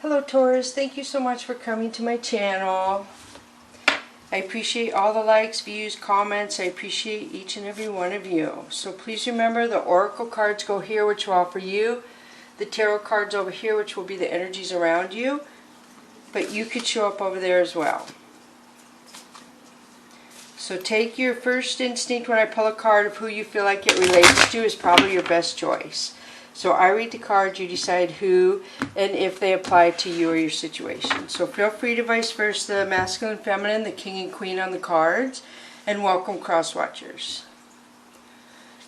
Hello Taurus, thank you so much for coming to my channel. I appreciate all the likes, views, comments. I appreciate each and every one of you. So please remember the oracle cards go here, which will offer you. The tarot cards over here, which will be the energies around you. But you could show up over there as well. So take your first instinct when I pull a card of who you feel like it relates to is probably your best choice. So I read the cards, you decide who and if they apply to you or your situation. So feel free to vice versa, the masculine, feminine, the king and queen on the cards, and welcome cross watchers.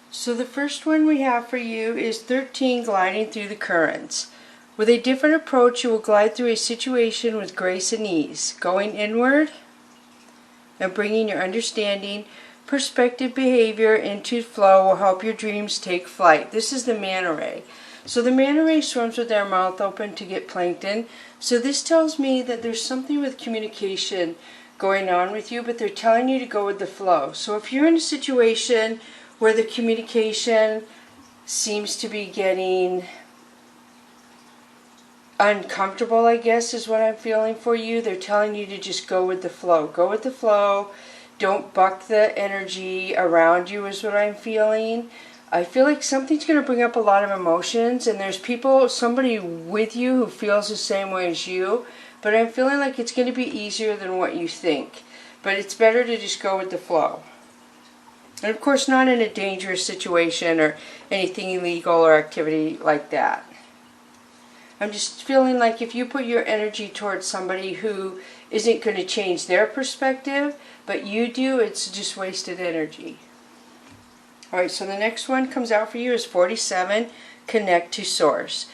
So the first one we have for you is 13, gliding through the currents. With a different approach, you will glide through a situation with grace and ease, going inward and bringing your understanding, perspective, behavior into flow will help your dreams take flight. This is the manta ray. So the manta ray swims with their mouth open to get plankton. So this tells me that there's something with communication going on with you, but they're telling you to go with the flow. So if you're in a situation where the communication seems to be getting uncomfortable, I guess is what I'm feeling for you, they're telling you to just go with the flow. Go with the flow. Don't buck the energy around you is what I'm feeling. I feel like something's going to bring up a lot of emotions, and there's somebody with you who feels the same way as you, but I'm feeling like it's going to be easier than what you think. But it's better to just go with the flow. And of course not in a dangerous situation or anything illegal or activity like that. I'm just feeling like if you put your energy towards somebody who isn't going to change their perspective, but you do, it's just wasted energy. Alright, so the next one comes out for you is 47, connect to source.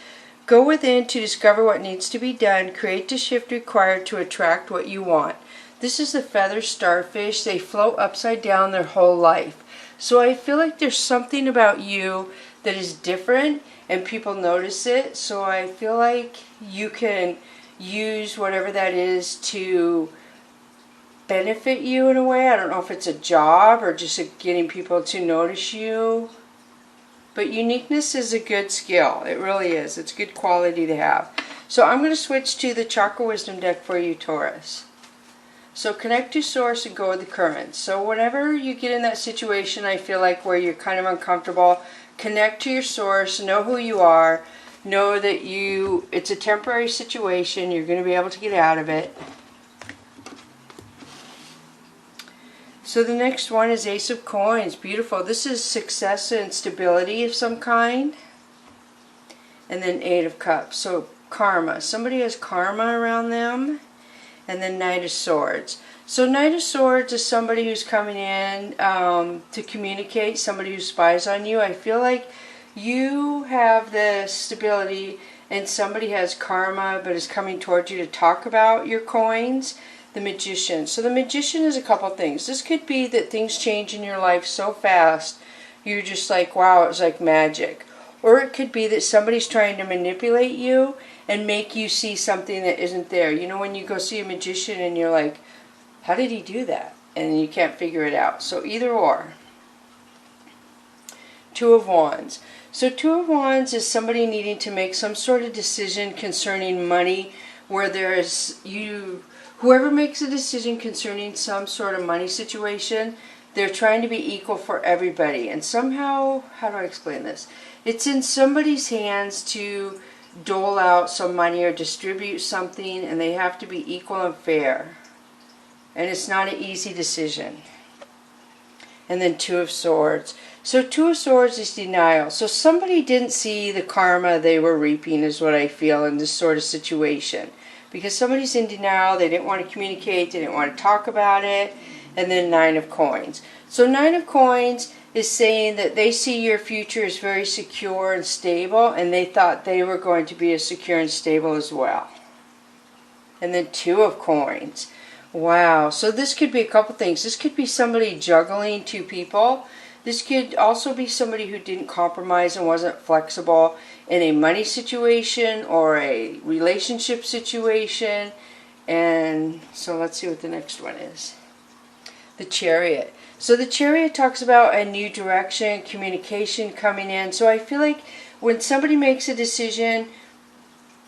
Go within to discover what needs to be done, create the shift required to attract what you want. This is the feather starfish. They float upside down their whole life. So I feel like there's something about you that is different and people notice it. So I feel like you can use whatever that is to benefit you in a way. I don't know if it's a job or just getting people to notice you. But uniqueness is a good skill. It really is. It's a good quality to have. So I'm going to switch to the Chakra Wisdom deck for you, Taurus. So connect to source and go with the current. So whenever you get in that situation, I feel like where you're kind of uncomfortable, connect to your source, know who you are, know that it's a temporary situation, you're going to be able to get out of it. So the next one is Ace of Coins. Beautiful. This is success and stability of some kind. And then Eight of Cups. So karma. Somebody has karma around them. And then Knight of Swords. So Knight of Swords is somebody who's coming in to communicate, somebody who spies on you. I feel like you have the stability and somebody has karma but is coming towards you to talk about your coins. The Magician. So the Magician is a couple things. This could be that things change in your life so fast you're just like, wow, it was like magic. Or it could be that somebody's trying to manipulate you and make you see something that isn't there. You know when you go see a magician and you're like, how did he do that? And you can't figure it out. So either or. Two of Wands. So Two of Wands is somebody needing to make some sort of decision concerning money where whoever makes a decision concerning some sort of money situation, they're trying to be equal for everybody. And somehow, how do I explain this? It's in somebody's hands to dole out some money or distribute something, and they have to be equal and fair. And it's not an easy decision. And then Two of Swords. So Two of Swords is denial. So somebody didn't see the karma they were reaping is what I feel in this sort of situation. Because somebody's in denial, they didn't want to communicate, they didn't want to talk about it. And then Nine of Coins. So Nine of Coins is saying that they see your future as very secure and stable, and they thought they were going to be as secure and stable as well. And then Two of Coins. Wow. So this could be a couple things. This could be somebody juggling two people. This could also be somebody who didn't compromise and wasn't flexible in a money situation or a relationship situation. And so let's see what the next one is. The Chariot. So the Chariot talks about a new direction, communication coming in. So I feel like when somebody makes a decision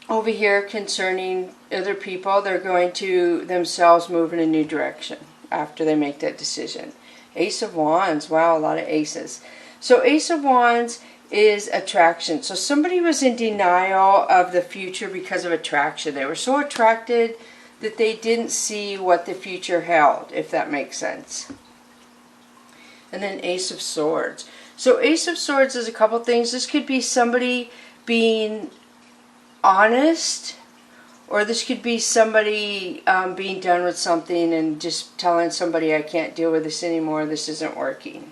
over here concerning other people, they're going to themselves move in a new direction after they make that decision. Ace of Wands. Wow, a lot of aces. So Ace of Wands is attraction. So somebody was in denial of the future because of attraction. They were so attracted that they didn't see what the future held, if that makes sense. And then Ace of Swords. So Ace of Swords is a couple things. This could be somebody being honest, or this could be somebody being done with something and just telling somebody, I can't deal with this anymore, this isn't working.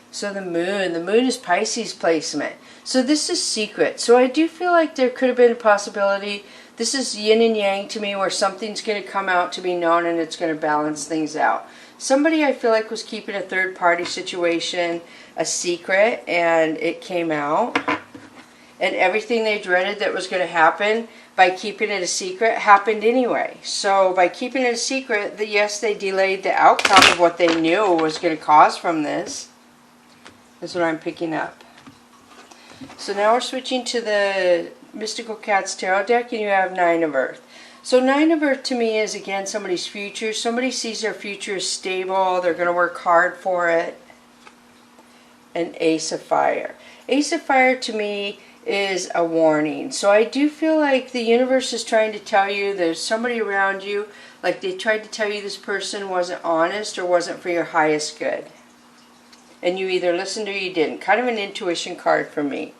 So the moon is Pisces placement. So this is secret. So I do feel like there could have been a possibility, this is yin and yang to me, where something's going to come out to be known and it's going to balance things out. Somebody I feel like was keeping a third party situation a secret, and it came out. And everything they dreaded that was going to happen by keeping it a secret happened anyway. So by keeping it a secret, yes, they delayed the outcome of what they knew was going to cause from this. That's what I'm picking up. So now we're switching to the Mystical Cats Tarot deck, and you have Nine of Earth. So Nine of Earth to me is, again, somebody's future. Somebody sees their future as stable. They're going to work hard for it. And Ace of Fire. Ace of Fire to me is a warning. So I do feel like the universe is trying to tell you there's somebody around you, like they tried to tell you this person wasn't honest or wasn't for your highest good. And you either listened or you didn't. Kind of an intuition card for me.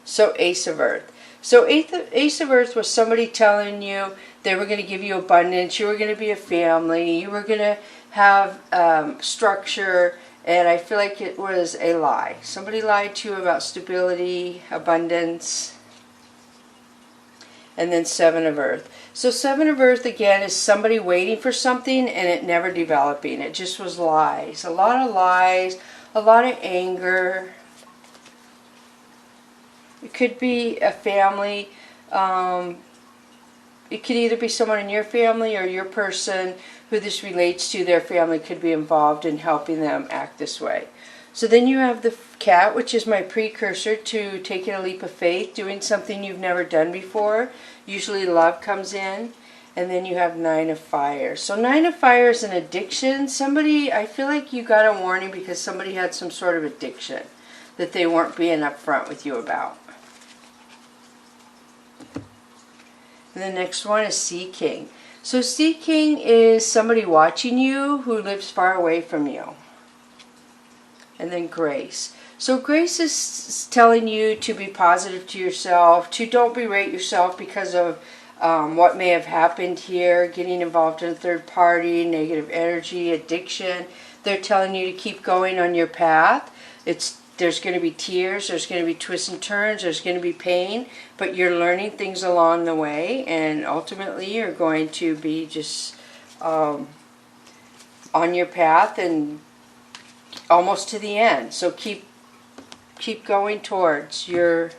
So Ace of Earth. So Ace of Earth was somebody telling you they were going to give you abundance, you were going to be a family, you were going to have structure. And I feel like it was a lie. Somebody lied to you about stability, abundance. And then Seven of Earth. So Seven of Earth, again, is somebody waiting for something and it never developing. It just was lies. A lot of lies, a lot of anger. It could be a family. It could either be someone in your family or your person who this relates to, their family could be involved in helping them act this way. So then you have the cat, which is my precursor to taking a leap of faith, doing something you've never done before. Usually love comes in. And then you have Nine of Fire. So Nine of Fire is an addiction. Somebody, I feel like you got a warning because somebody had some sort of addiction that they weren't being upfront with you about. And the next one is Sea King. So Sea King is somebody watching you who lives far away from you. And then Grace. So Grace is telling you to be positive to yourself, to don't berate yourself because of what may have happened here, getting involved in a third party, negative energy, addiction. They're telling you to keep going on your path. There's going to be tears, there's going to be twists and turns, there's going to be pain, but you're learning things along the way, and ultimately you're going to be just on your path and almost to the end. So keep going towards your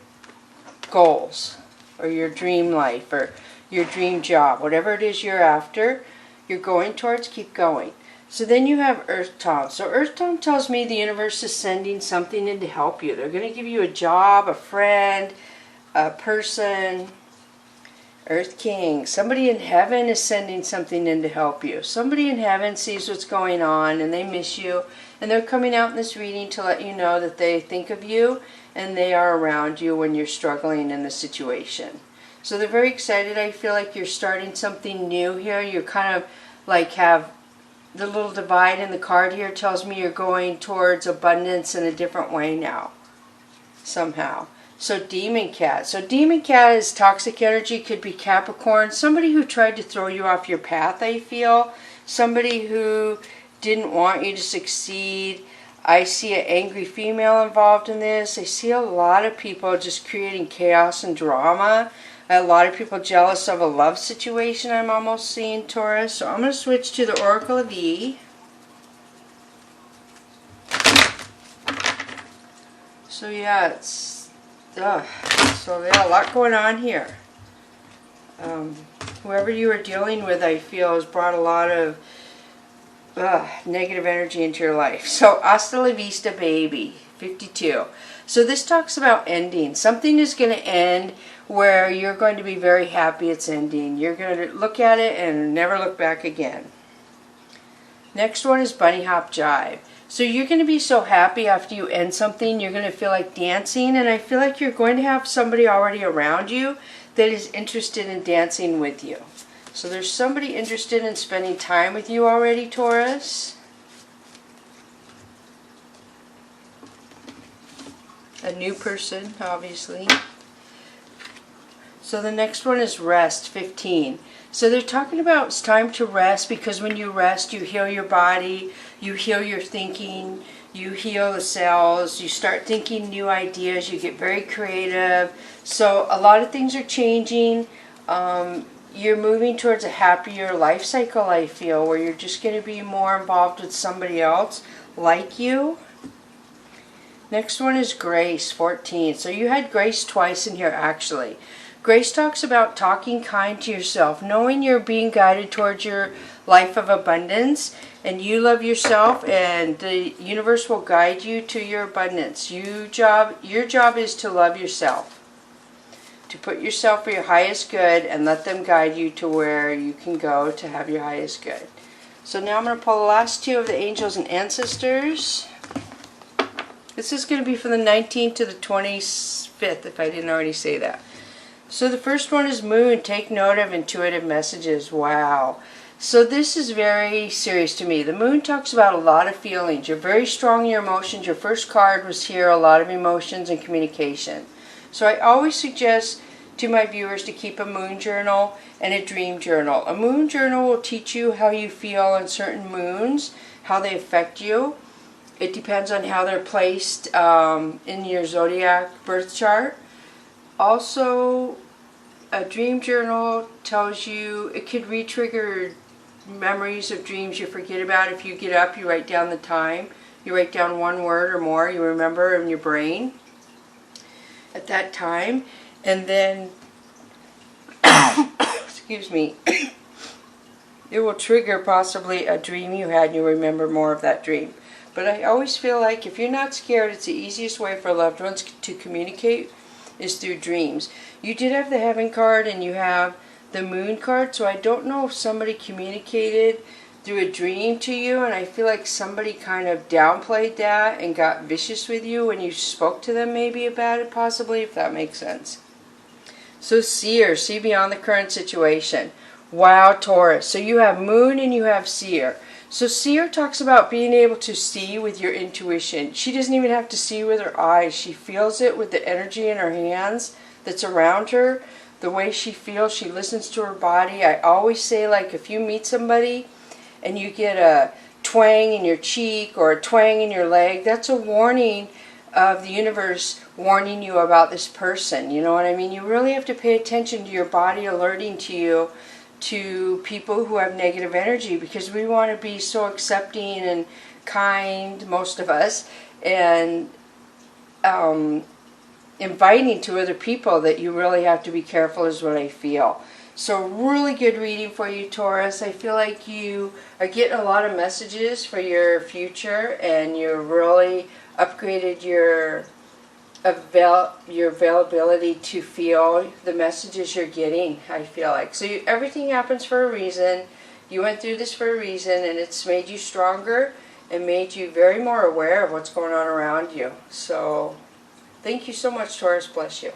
goals or your dream life or your dream job, whatever it is you're after, you're going towards, keep going. So then you have Earth Tone. So Earth Tone tells me the universe is sending something in to help you. They're going to give you a job, a friend, a person. Earth King. Somebody in heaven is sending something in to help you. Somebody in heaven sees what's going on and they miss you. And they're coming out in this reading to let you know that they think of you and they are around you when you're struggling in the situation. So they're very excited. I feel like you're starting something new here. You're kind of like have the little divide in the card here tells me you're going towards abundance in a different way now, somehow. So Demon Cat. So Demon Cat is toxic energy, could be Capricorn. Somebody who tried to throw you off your path, I feel. Somebody who didn't want you to succeed. I see an angry female involved in this. I see a lot of people just creating chaos and drama. A lot of people jealous of a love situation I'm almost seeing, Taurus. So I'm going to switch to the Oracle of E. So yeah, so yeah, a lot going on here. Whoever you are dealing with, I feel, has brought a lot of negative energy into your life. So hasta la vista, baby. 52. So this talks about ending. Something is going to end where you're going to be very happy it's ending. You're going to look at it and never look back again. Next one is bunny hop jive. So you're going to be so happy after you end something, you're going to feel like dancing, and I feel like you're going to have somebody already around you that is interested in dancing with you. So there's somebody interested in spending time with you already, Taurus. A new person, obviously. So the next one is rest, 15. So they're talking about it's time to rest, because when you rest, you heal your body, you heal your thinking, you heal the cells, you start thinking new ideas, you get very creative. So a lot of things are changing. You're moving towards a happier life cycle, I feel, where you're just going to be more involved with somebody else like you. Next one is grace, 14. So you had grace twice in here, actually. Grace talks about talking kind to yourself, knowing you're being guided towards your life of abundance, and you love yourself, and the universe will guide you to your abundance. Your job is to love yourself, to put yourself for your highest good, and let them guide you to where you can go to have your highest good. So now I'm going to pull the last two of the angels and ancestors. This is going to be from the 19th to the 25th, if I didn't already say that. So the first one is Moon. Take note of intuitive messages. Wow. So this is very serious to me. The Moon talks about a lot of feelings. You're very strong in your emotions. Your first card was here, a lot of emotions and communication. So I always suggest to my viewers to keep a Moon journal and a dream journal. A Moon journal will teach you how you feel on certain moons, how they affect you. It depends on how they're placed in your zodiac birth chart. Also, a dream journal tells you, it could re-trigger memories of dreams you forget about. If you get up, you write down the time. You write down one word or more you remember in your brain at that time. And then, excuse me, it will trigger possibly a dream you had and you remember more of that dream. But I always feel like if you're not scared, it's the easiest way for loved ones to communicate is through dreams. You did have the Heaven card and you have the Moon card, so I don't know if somebody communicated through a dream to you, and I feel like somebody kind of downplayed that and got vicious with you when you spoke to them maybe about it, possibly, if that makes sense. So Seer, see beyond the current situation. Wow, Taurus. So you have Moon and you have Seer. So Seer talks about being able to see with your intuition. She doesn't even have to see with her eyes. She feels it with the energy in her hands that's around her. The way she feels, she listens to her body. I always say, like, if you meet somebody and you get a twang in your cheek or a twang in your leg, that's a warning of the universe warning you about this person. You know what I mean? You really have to pay attention to your body alerting to you to people who have negative energy, because we want to be so accepting and kind, most of us, and inviting to other people, that you really have to be careful is what I feel. So really good reading for you, Taurus. I feel like you are getting a lot of messages for your future, and you really upgraded your availability to feel the messages you're getting, I feel like. So everything happens for a reason. You went through this for a reason, and it's made you stronger and made you very more aware of what's going on around you. So thank you so much, Taurus. Bless you.